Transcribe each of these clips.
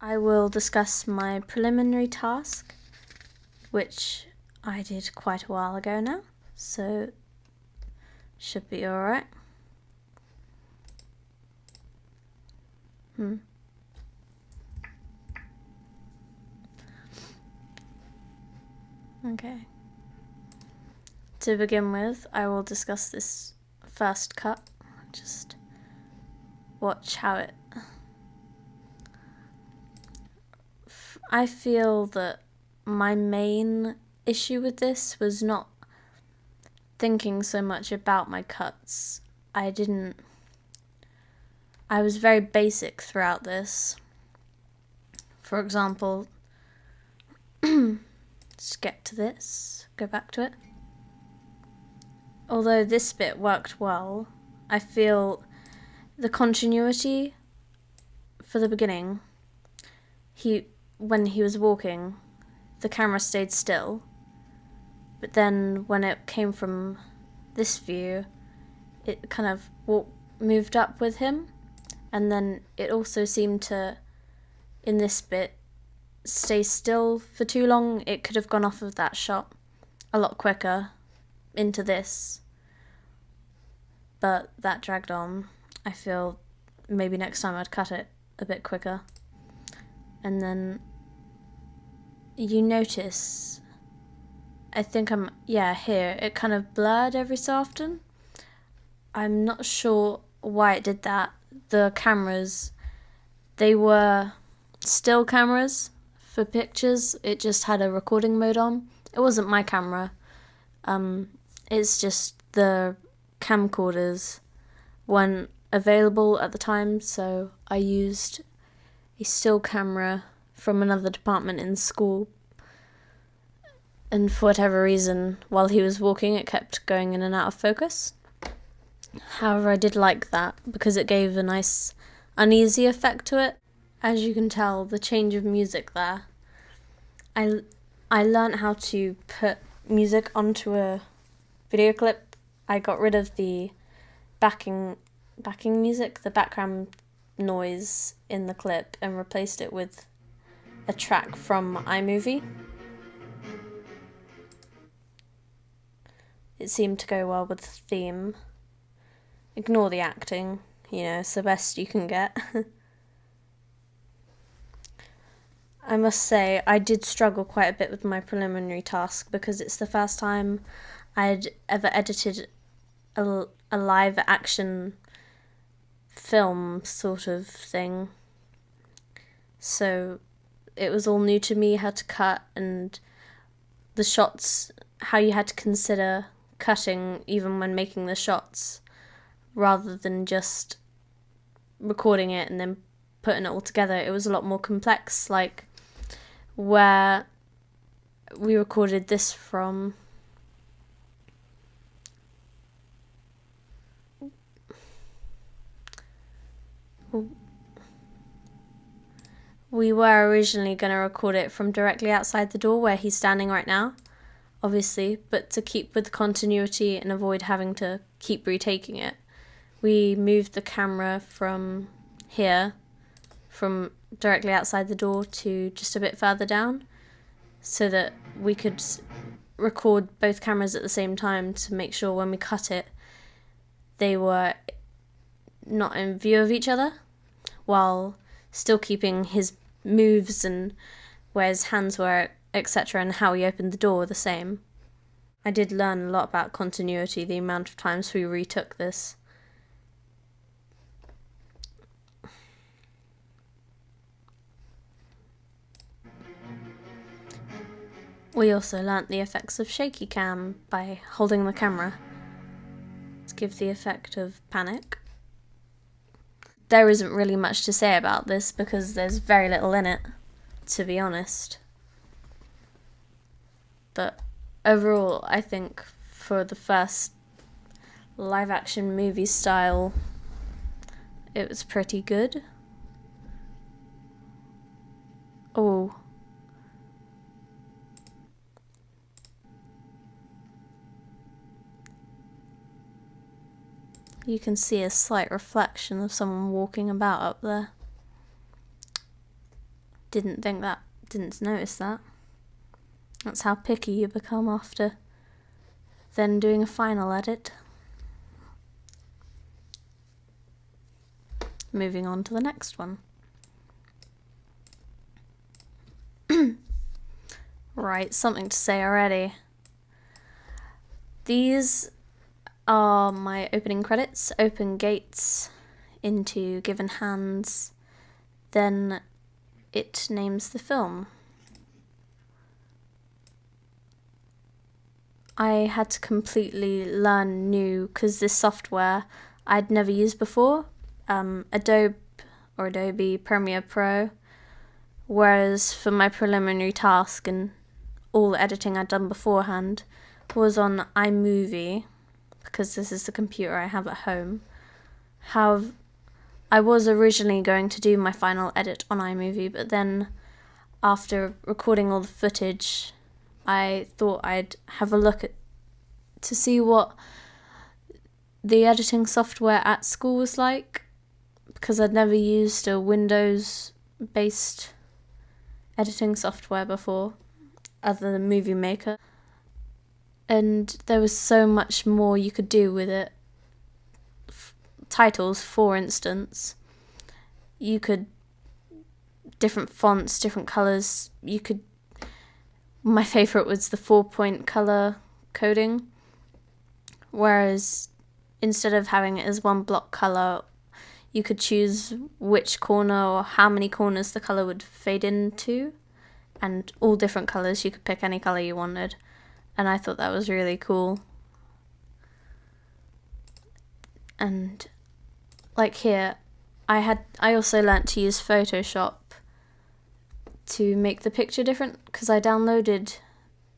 I will discuss my preliminary task, which I did quite a while ago now, so should be alright. Okay. To begin with, I will discuss this first cut. Just watch how it... I feel that my main issue with this was not thinking so much about my cuts. I was very basic throughout this. For example, let's get to this, go back to it. Although this bit worked well, I feel the continuity for the beginning, when he was walking, the camera stayed still, but then when it came from this view, it kind of moved up with him, and then it also seemed to, in this bit, stay still for too long. It could have gone off of that shot a lot quicker into this, but that dragged on. I feel maybe next time I'd cut it a bit quicker. And then you notice, I think here, it kind of blurred every so often. I'm not sure why it did that. The cameras, they were still cameras for pictures. It just had a recording mode on. It wasn't my camera. It's just the camcorders weren't available at the time, so I used a still camera from another department in school, and for whatever reason, while he was walking, it kept going in and out of focus. However, I did like that because it gave a nice uneasy effect to it. As you can tell, the change of music there, I learned how to put music onto a video clip. I got rid of the backing music, the background noise in the clip, and replaced it with a track from iMovie. It seemed to go well with the theme. Ignore the acting, it's the best you can get. I must say, I did struggle quite a bit with my preliminary task because it's the first time I'd ever edited a live action film sort of thing. So it was all new to me, how to cut, and the shots, how you had to consider cutting even when making the shots, rather than just recording it and then putting it all together. It was a lot more complex, like where we recorded this from. We were originally going to record it from directly outside the door where he's standing right now, obviously, but to keep with continuity and avoid having to keep retaking it, we moved the camera from here, from directly outside the door to just a bit further down, so that we could record both cameras at the same time to make sure when we cut it, they were not in view of each other, while still keeping his moves and where his hands were, etc., and how he opened the door the same. I did learn a lot about continuity, the amount of times we retook this. We also learnt the effects of shaky cam by holding the camera to give the effect of panic. There isn't really much to say about this because there's very little in it, to be honest. But overall, I think for the first live action movie style, it was pretty good. Oh. You can see a slight reflection of someone walking about up there. didn't notice that. That's how picky you become after then doing a final edit. Moving on to the next one. Right, something to say already. These are my opening credits. Open gates into given hands. Then it names the film. I had to completely learn new, because this software I'd never used before. Adobe Premiere Pro. Whereas for my preliminary task and all the editing I'd done beforehand was on iMovie, because this is the computer I have at home. I was originally going to do my final edit on iMovie, but then after recording all the footage, I thought I'd have a look to see what the editing software at school was like, because I'd never used a Windows-based editing software before, other than Movie Maker. And there was so much more you could do with it. Titles, for instance. You could... different fonts, different colours. My favourite was the 4-point colour coding. Whereas instead of having it as one block colour, you could choose which corner or how many corners the colour would fade into. And all different colours, you could pick any colour you wanted. And I thought that was really cool. And like here, I also learnt to use Photoshop to make the picture different, because I downloaded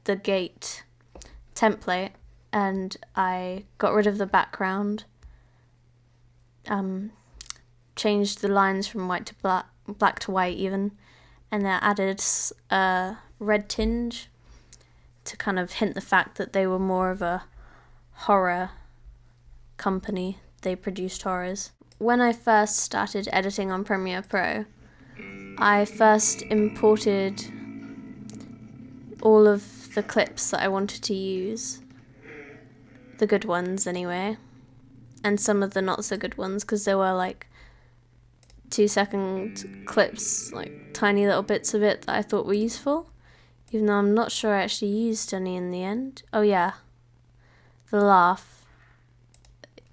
the gate template and I got rid of the background, changed the lines from white to black to white even, and then added a red tinge to kind of hint the fact that they were more of a horror company. They produced horrors. When I first started editing on Premiere Pro, I first imported all of the clips that I wanted to use. The good ones anyway. And some of the not so good ones, because there were like 2-second clips, like tiny little bits of it that I thought were useful. Even though I'm not sure I actually used any in the end. Oh yeah, the laugh.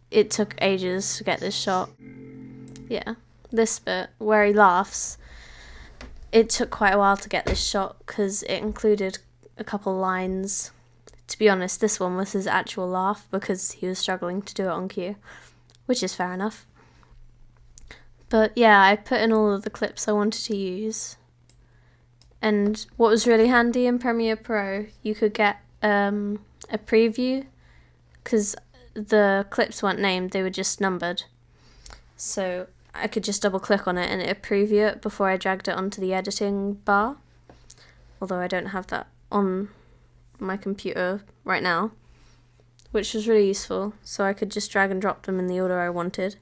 It took ages to get this shot. Yeah, this bit where he laughs. It took quite a while to get this shot because it included a couple lines. To be honest, this one was his actual laugh because he was struggling to do it on cue, which is fair enough. But yeah, I put in all of the clips I wanted to use. And what was really handy in Premiere Pro, you could get a preview, because the clips weren't named, they were just numbered. So I could just double click on it and it would preview it before I dragged it onto the editing bar. Although I don't have that on my computer right now, which was really useful. So I could just drag and drop them in the order I wanted.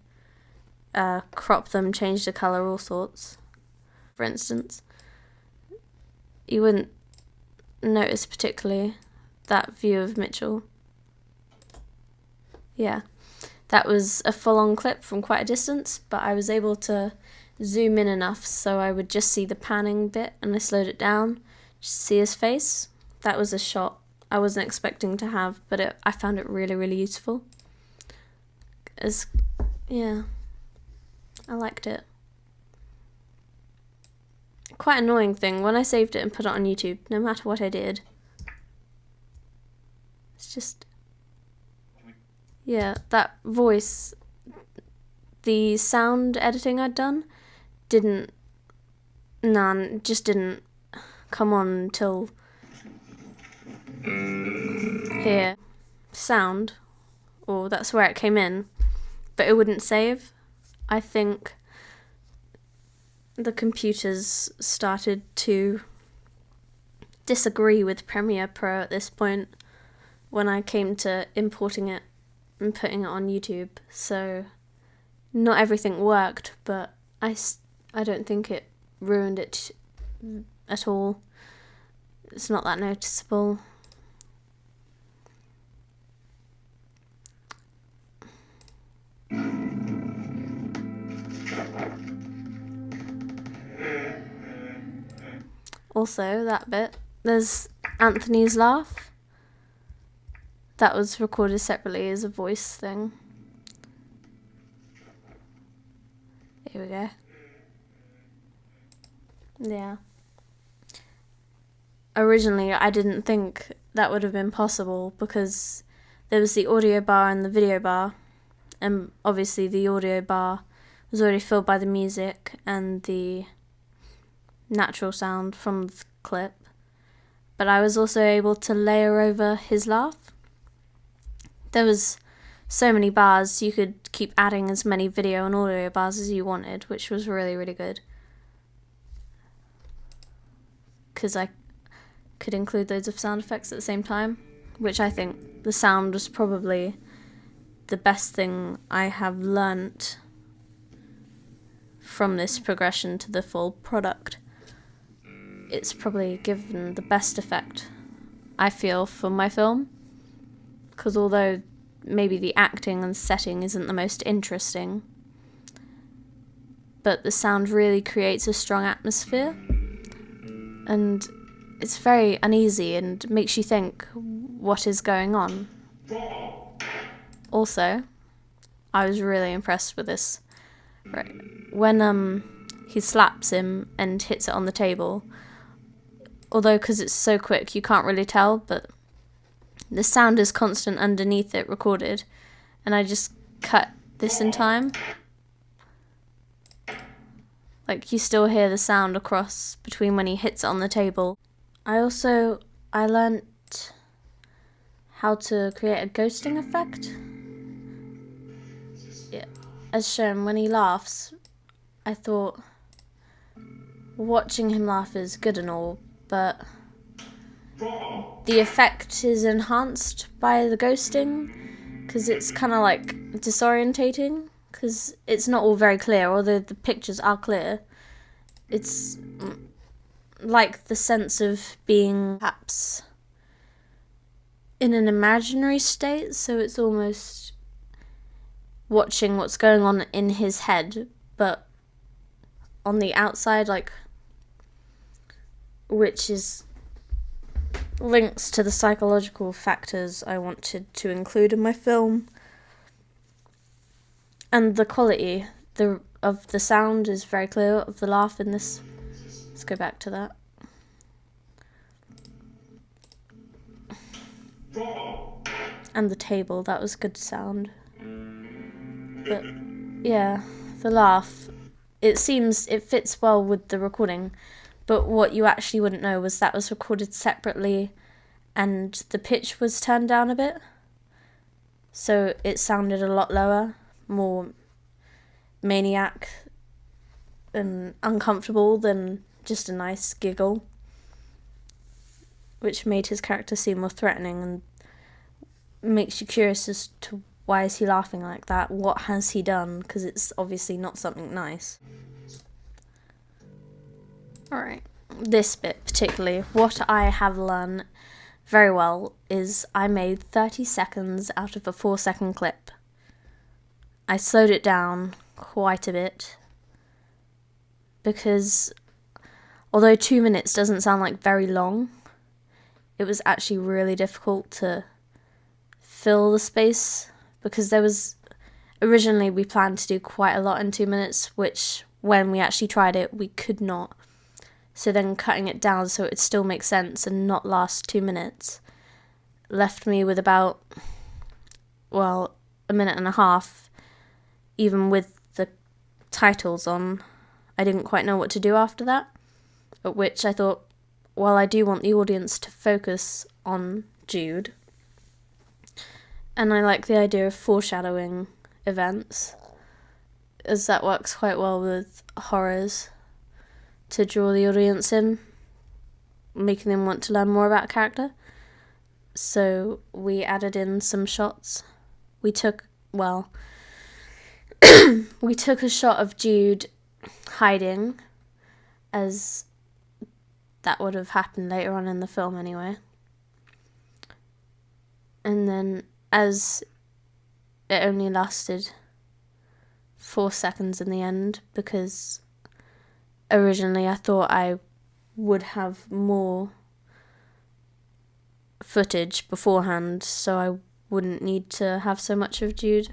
Crop them, change the colour, all sorts. For instance, you wouldn't notice particularly that view of Mitchell. Yeah, that was a full-on clip from quite a distance, but I was able to zoom in enough so I would just see the panning bit, and I slowed it down just to see his face. That was a shot I wasn't expecting to have, but I found it really, really useful. Yeah, I liked it. Quite annoying thing, when I saved it and put it on YouTube, no matter what I did, it's just... yeah, that voice, the sound editing I'd done, didn't come on until here. Sound, or that's where it came in, but it wouldn't save. I think the computers started to disagree with Premiere Pro at this point when I came to importing it and putting it on YouTube. So not everything worked, but I don't think it ruined it at all. It's not that noticeable. Also, that bit, there's Anthony's laugh. That was recorded separately as a voice thing. Here we go. Yeah. Originally, I didn't think that would have been possible because there was the audio bar and the video bar, and obviously the audio bar was already filled by the music and the natural sound from the clip, but I was also able to layer over his laugh. There was so many bars, you could keep adding as many video and audio bars as you wanted, which was really, really good. Because I could include loads of sound effects at the same time, which I think the sound was probably the best thing I have learnt from this progression to the full product. It's probably given the best effect, I feel, for my film, because although maybe the acting and setting isn't the most interesting, but the sound really creates a strong atmosphere, and it's very uneasy and makes you think what is going on. Also, I was really impressed with this. Right. When he slaps him and hits it on the table, although because it's so quick you can't really tell, but the sound is constant underneath it recorded, and I just cut this in time. Like, you still hear the sound across between when he hits it on the table. I learnt how to create a ghosting effect. Yeah. As shown, when he laughs, I thought watching him laugh is good and all, but the effect is enhanced by the ghosting, because it's kind of like disorientating, because it's not all very clear, although the pictures are clear. It's like the sense of being perhaps in an imaginary state, so it's almost watching what's going on in his head, but on the outside, like, which is links to the psychological factors I wanted to include in my film. And the quality of the sound is very clear, of the laugh in this. Let's go back to that. And the table, that was good sound. But yeah, the laugh, it fits well with the recording, but what you actually wouldn't know was that was recorded separately and the pitch was turned down a bit, so it sounded a lot lower, more maniac and uncomfortable than just a nice giggle, which made his character seem more threatening and makes you curious as to why is he laughing like that, what has he done, because it's obviously not something nice. Alright, this bit particularly, what I have learned very well is I made 30 seconds out of a 4-second clip. I slowed it down quite a bit, because although 2 minutes doesn't sound like very long, it was actually really difficult to fill the space, because originally we planned to do quite a lot in 2 minutes, which when we actually tried it, we could not. So then cutting it down so it still makes sense and not last 2 minutes left me with about, well, a minute and a half, even with the titles on. I didn't quite know what to do after that, at which I thought, well, I do want the audience to focus on Jude, and I like the idea of foreshadowing events, as that works quite well with horrors, to draw the audience in, making them want to learn more about a character. So we added in some shots. We took a shot of Jude hiding as that would have happened later on in the film anyway. And then as it only lasted 4 seconds in the end, because originally I thought I would have more footage beforehand, so I wouldn't need to have so much of Jude.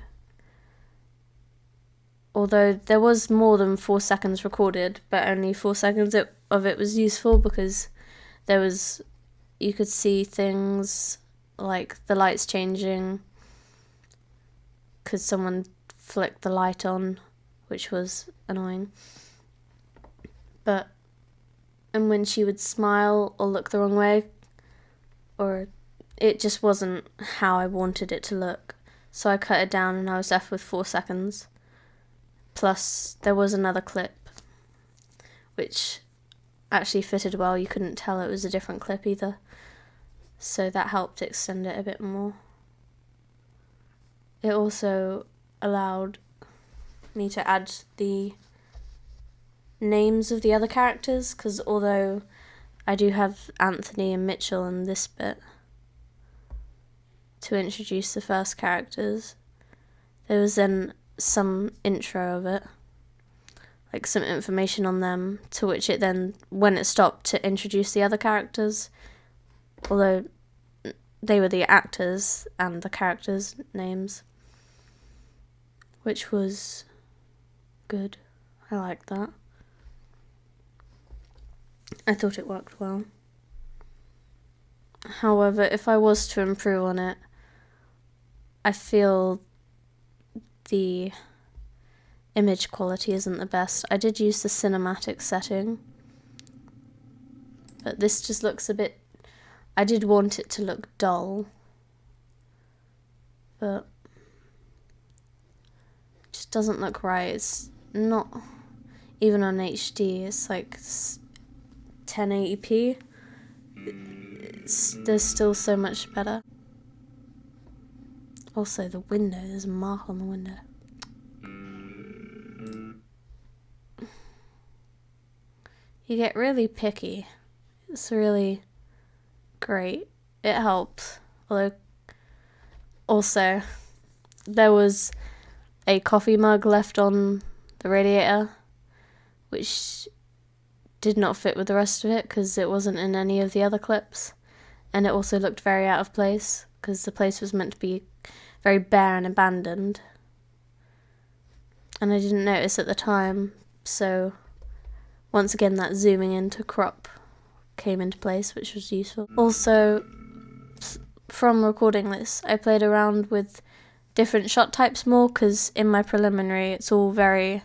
Although there was more than 4 seconds recorded, but only 4 seconds of it was useful, because you could see things like the lights changing because someone flicked the light on, which was annoying. And when she would smile or look the wrong way, or it just wasn't how I wanted it to look. So I cut it down and I was left with 4 seconds. Plus, there was another clip, which actually fitted well. You couldn't tell it was a different clip either. So that helped extend it a bit more. It also allowed me to add the names of the other characters, because although I do have Anthony and Mitchell in this bit to introduce the first characters, there was then some intro of it, like some information on them, to which it then, when it stopped, to introduce the other characters, although they were the actors and the characters' names, which was good. I liked that. I thought it worked well. However, if I was to improve on it, I feel the image quality isn't the best. I did use the cinematic setting, but this just looks a bit... I did want it to look dull, but it just doesn't look right. It's not even on HD. It's like 1080p. There's still so much better. Also, the window, there's a mark on the window. You get really picky. It's really great. It helps. Although, also, there was a coffee mug left on the radiator, which did not fit with the rest of it because it wasn't in any of the other clips. And it also looked very out of place because the place was meant to be very bare and abandoned. And I didn't notice at the time, so once again that zooming in to crop came into place, which was useful. Also, from recording this, I played around with different shot types more, because in my preliminary it's all very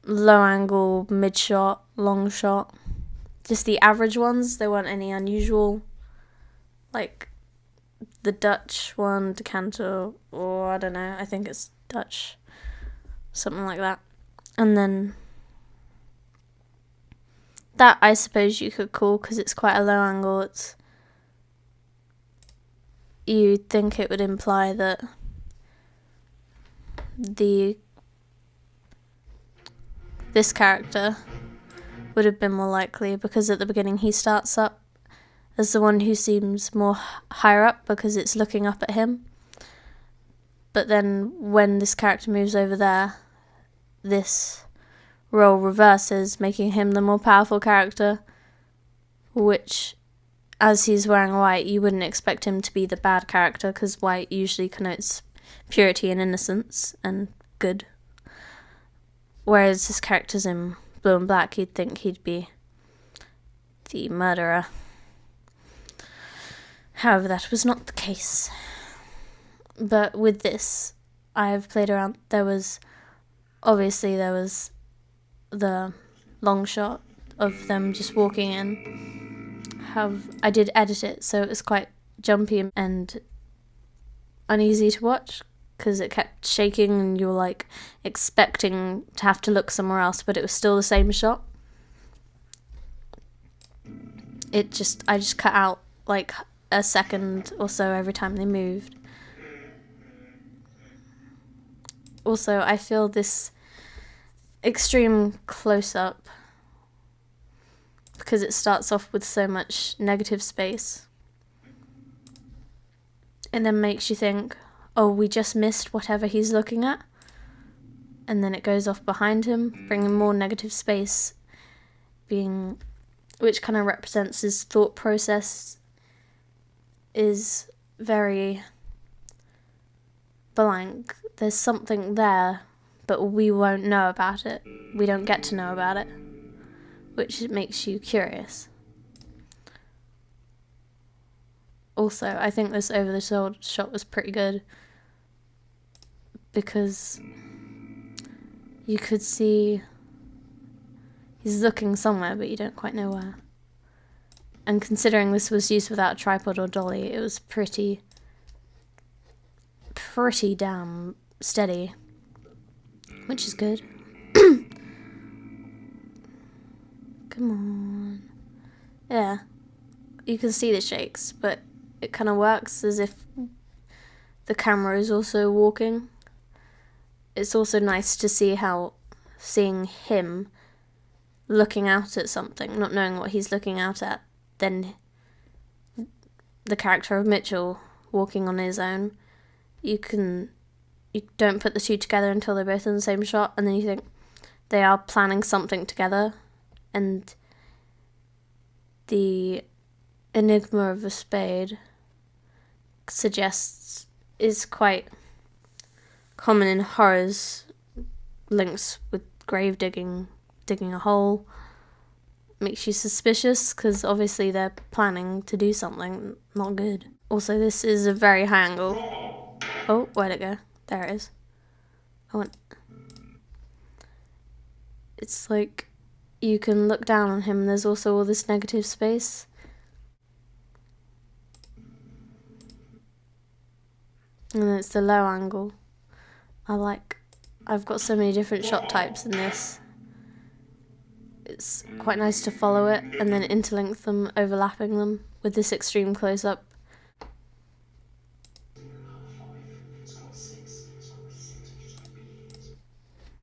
low angle, mid shot, long shot. Just the average ones, there weren't any unusual, like the Dutch one, decanter, or I don't know, I think it's Dutch, something like that. And then that I suppose you could call, because it's quite a low angle, you'd think it would imply that this character would have been more likely, because at the beginning he starts up as the one who seems more higher up because it's looking up at him. But then when this character moves over there, this role reverses, making him the more powerful character, which, as he's wearing white, you wouldn't expect him to be the bad character, because white usually connotes purity and innocence and good. Whereas this character's in blue and black, you'd think he'd be the murderer. However, that was not the case. But with this, I've played around. There was the long shot of them just walking in. I did edit it, so it was quite jumpy and uneasy to watch, because it kept shaking and you were like expecting to have to look somewhere else, but it was still the same shot. I just cut out like a second or so every time they moved. Also, I feel this extreme close-up because it starts off with so much negative space. And then makes you think, oh, we just missed whatever he's looking at. And then it goes off behind him, bringing more negative space, which kind of represents his thought process is very blank. There's something there, but we won't know about it. We don't get to know about it, which makes you curious. Also, I think this over the shoulder shot was pretty good because you could see he's looking somewhere, but you don't quite know where. And considering this was used without a tripod or dolly, it was pretty damn steady, which is good. Come on. Yeah, you can see the shakes, but it kind of works as if the camera is also walking. It's also nice to see seeing him looking out at something, not knowing what he's looking out at, then the character of Mitchell walking on his own. You don't put the two together until they're both in the same shot, and then you think they are planning something together, and the enigma of a spade is quite common in horrors, links with grave digging a hole. Makes you suspicious because obviously they're planning to do something not good. Also, this is a very high angle. Oh, where'd it go? There it is. It's like you can look down on him and there's also all this negative space. And then it's the low angle. I've got so many different shot types in this. It's quite nice to follow it and then interlink them, overlapping them with this extreme close-up.